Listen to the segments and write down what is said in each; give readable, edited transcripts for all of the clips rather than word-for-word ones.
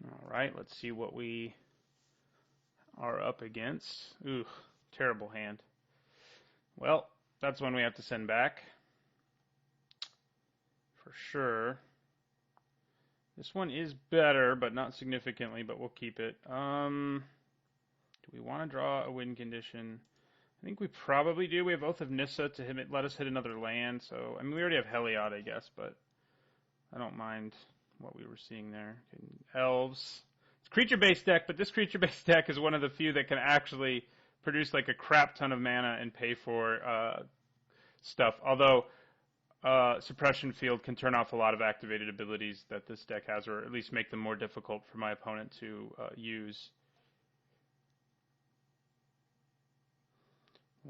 All right, let's see what we are up against. Ooh, terrible hand. Well, that's one we have to send back. For sure. This one is better, but not significantly, but we'll keep it. Do we want to draw a win condition? I think we probably do. We have Oath of Nissa to let us hit another land, so, I mean, we already have Heliod, I guess, but I don't mind what we were seeing there. Okay, Elves. It's a creature-based deck, but this creature-based deck is one of the few that can actually produce like a crap ton of mana and pay for stuff. Although Suppression Field can turn off a lot of activated abilities that this deck has, or at least make them more difficult for my opponent to use.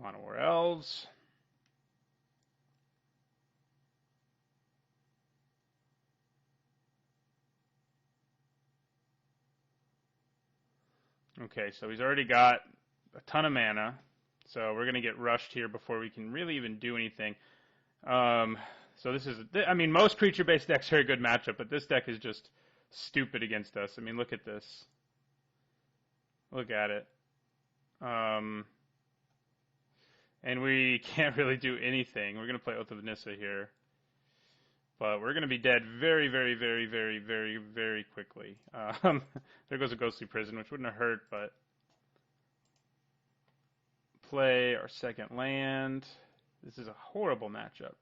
Llanowar Elves. Okay, so he's already got a ton of mana, so we're going to get rushed here before we can really even do anything. So this is, I mean, most creature-based decks are a good matchup, but this deck is just stupid against us. I mean, look at this. Look at it. And we can't really do anything. We're going to play Oath of Nissa here. But we're going to be dead very, very, very, very, very, very quickly. There goes a Ghostly Prison, which wouldn't have hurt, but play our second land. This is a horrible matchup.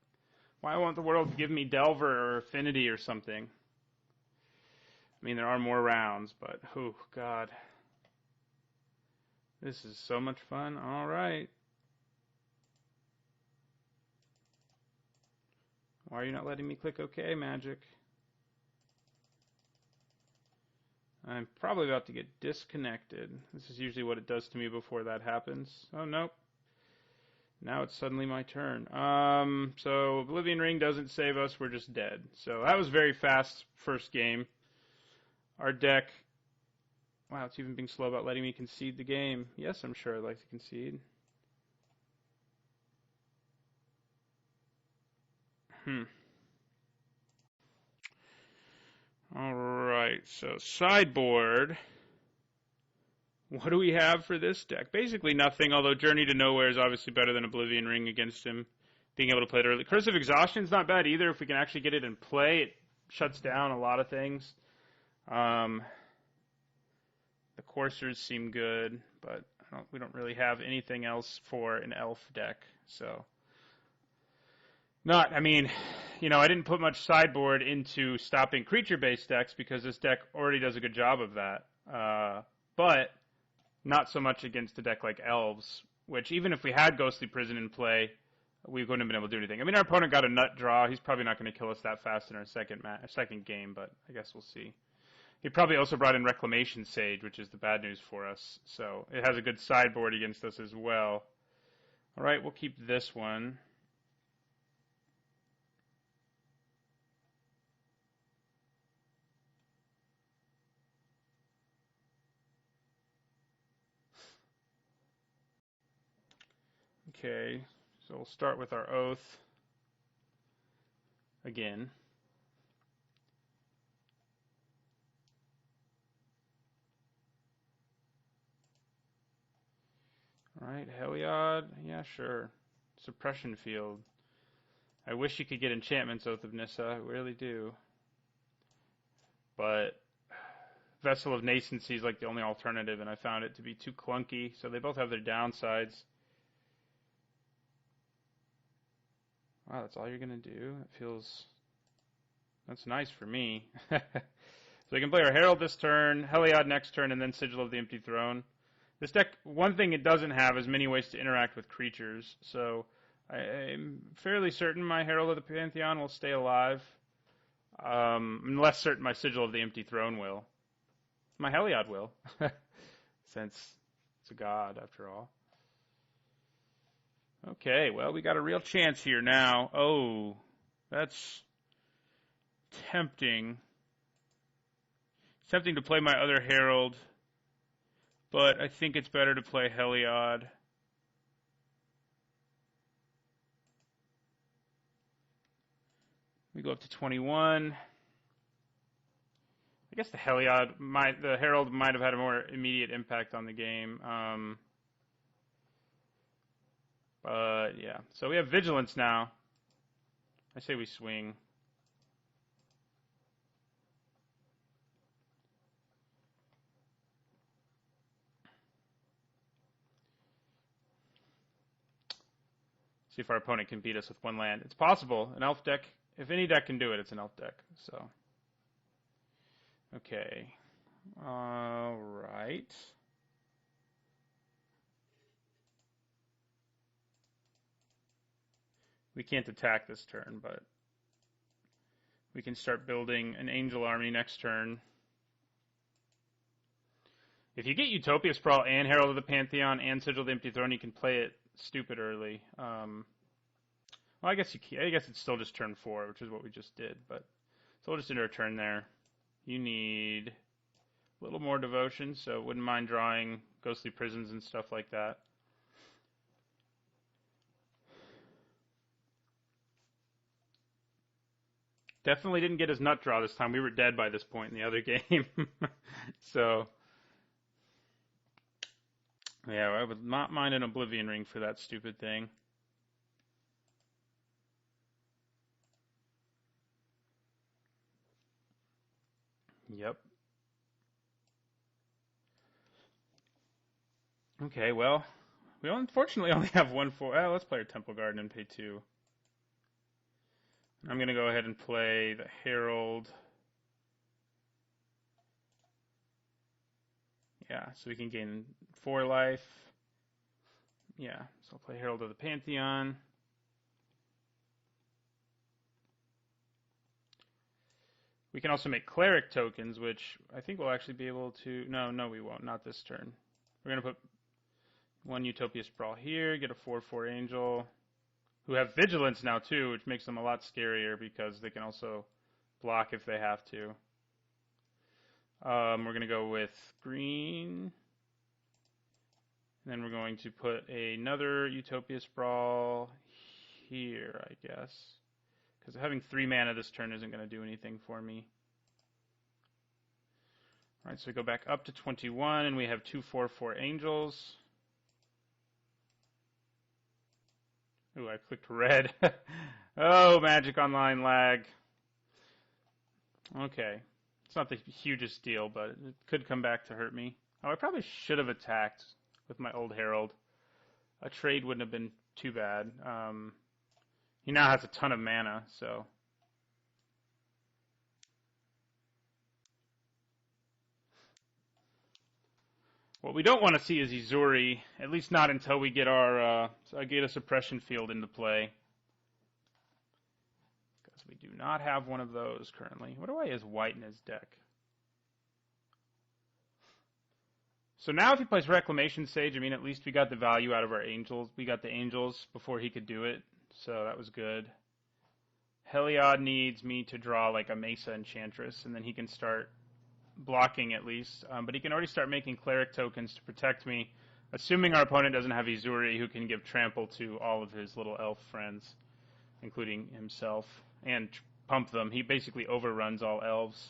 Why won't the world give me Delver or Affinity or something? I mean, there are more rounds, but, oh, God. This is so much fun. All right. Why are you not letting me click OK, Magic? I'm probably about to get disconnected. This is usually what it does to me before that happens. Oh, nope. Now it's suddenly my turn. So Oblivion Ring doesn't save us. We're just dead. So that was very fast first game. Our deck... Wow, it's even being slow about letting me concede the game. Yes, I'm sure I'd like to concede. Alright, so sideboard. What do we have for this deck? Basically nothing, although Journey to Nowhere is obviously better than Oblivion Ring against him. Being able to play it early. Curse of Exhaustion is not bad either. If we can actually get it in play, it shuts down a lot of things. The Coursers seem good, but we don't really have anything else for an elf deck, so... I didn't put much sideboard into stopping creature-based decks because this deck already does a good job of that. But not so much against a deck like Elves, which even if we had Ghostly Prison in play, we wouldn't have been able to do anything. I mean, our opponent got a nut draw. He's probably not going to kill us that fast in our second game, but I guess we'll see. He probably also brought in Reclamation Sage, which is the bad news for us. So it has a good sideboard against us as well. All right, we'll keep this one. Okay, so we'll start with our Oath again. All right, Heliod, yeah, sure. Suppression Field. I wish you could get enchantments, Oath of Nissa, I really do. But Vessel of Nascency is like the only alternative, and I found it to be too clunky, so they both have their downsides. Wow, that's all you're going to do? That's nice for me. So we can play our Herald this turn, Heliod next turn, and then Sigil of the Empty Throne. This deck, one thing it doesn't have is many ways to interact with creatures, so I'm fairly certain my Herald of the Pantheon will stay alive. I'm less certain my Sigil of the Empty Throne will. My Heliod will, since it's a god, after all. Okay, well, we got a real chance here now. Oh, that's tempting. It's tempting to play my other Herald, but I think it's better to play Heliod. We go up to 21. I guess the Herald might have had a more immediate impact on the game. But yeah, so we have Vigilance now. I say we swing. See if our opponent can beat us with one land. It's possible. An elf deck, if any deck can do it, it's an elf deck. So, okay. All right. We can't attack this turn, but we can start building an angel army next turn. If you get Utopia Sprawl and Herald of the Pantheon and Sigil of the Empty Throne, you can play it stupid early. Well, I guess it's still just turn 4, which is what we just did. But so we'll just enter a turn there. You need a little more devotion, so wouldn't mind drawing Ghostly Prisons and stuff like that. Definitely didn't get his nut draw this time. We were dead by this point in the other game. So, yeah, I would not mind an Oblivion Ring for that stupid thing. Yep. Okay, well, we unfortunately only have 1/4. Let's play our Temple Garden and pay 2. I'm going to go ahead and play the Herald. Yeah, so we can gain 4 life. Yeah, so I'll play Herald of the Pantheon. We can also make Cleric tokens, which I think we'll actually be able to... No, we won't. Not this turn. We're going to put 1 Utopia Sprawl here, get a 4/4 Angel, who have Vigilance now too, which makes them a lot scarier because they can also block if they have to. We're going to go with green. And then we're going to put another Utopia Sprawl here, I guess. Because having 3 mana this turn isn't going to do anything for me. Alright, so we go back up to 21, and we have 2 4/4 Angels. Ooh, I clicked red. Oh, Magic Online lag. Okay. It's not the hugest deal, but it could come back to hurt me. Oh, I probably should have attacked with my old Herald. A trade wouldn't have been too bad. He now has a ton of mana, so... What we don't want to see is Izuri, at least not until we get our get a suppression field into play. Because we do not have one of those currently. What do I has white in his deck? So now if he plays Reclamation Sage, I mean, at least we got the value out of our Angels. We got the Angels before he could do it, so that was good. Heliod needs me to draw like a Mesa Enchantress, and then he can start blocking at least, but he can already start making Cleric tokens to protect me, assuming our opponent doesn't have Izuri, who can give trample to all of his little elf friends, including himself, and pump them. He basically overruns all elves.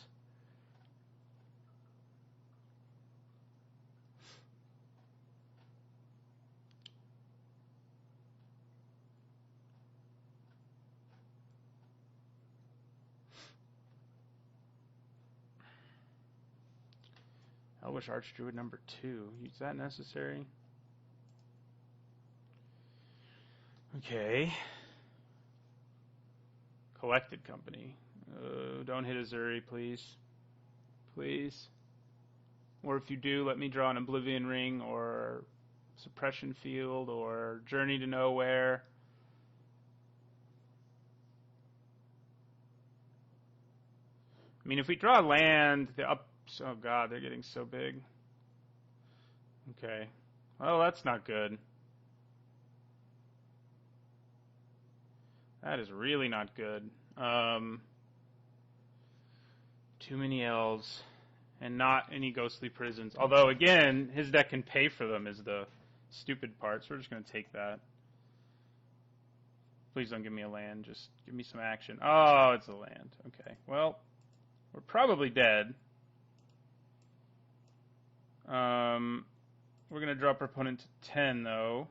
Elvish Archdruid number 2. Is that necessary? Okay. Collected Company. Don't hit Izuri, please. Please. Or if you do, let me draw an Oblivion Ring or Suppression Field or Journey to Nowhere. I mean, if we draw land, the up... Oh, God, they're getting so big. Okay. Well, that's not good. That is really not good. Too many elves. And not any Ghostly Prisons. Although, again, his deck can pay for them is the stupid part, so we're just going to take that. Please don't give me a land. Just give me some action. Oh, it's a land. Okay. Well, we're probably dead. We're going to drop our opponent to 10, though.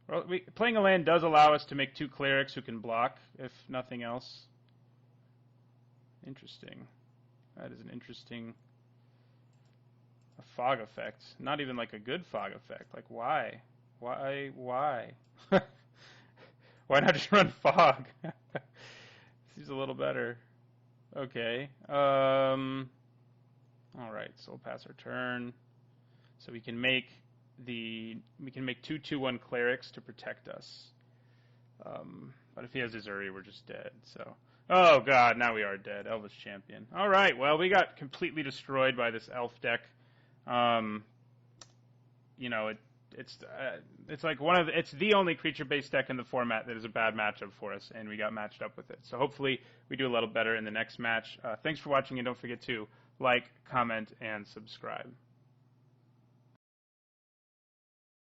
Well, playing a land does allow us to make 2 clerics who can block, if nothing else. Interesting. That is an interesting... A fog effect. Not even like a good fog effect. Like, why? Why? Why not just run fog? Seems a little better. Okay. Alright, so we'll pass our turn. So we can make 2/2/1 clerics to protect us. But if he has his Uri, we're just dead. So, oh god, now we are dead. Elvis champion. All right, well we got completely destroyed by this elf deck. You know, it's like it's the only creature-based deck in the format that is a bad matchup for us, and we got matched up with it. So hopefully we do a little better in the next match. Thanks for watching, and don't forget to like, comment, and subscribe.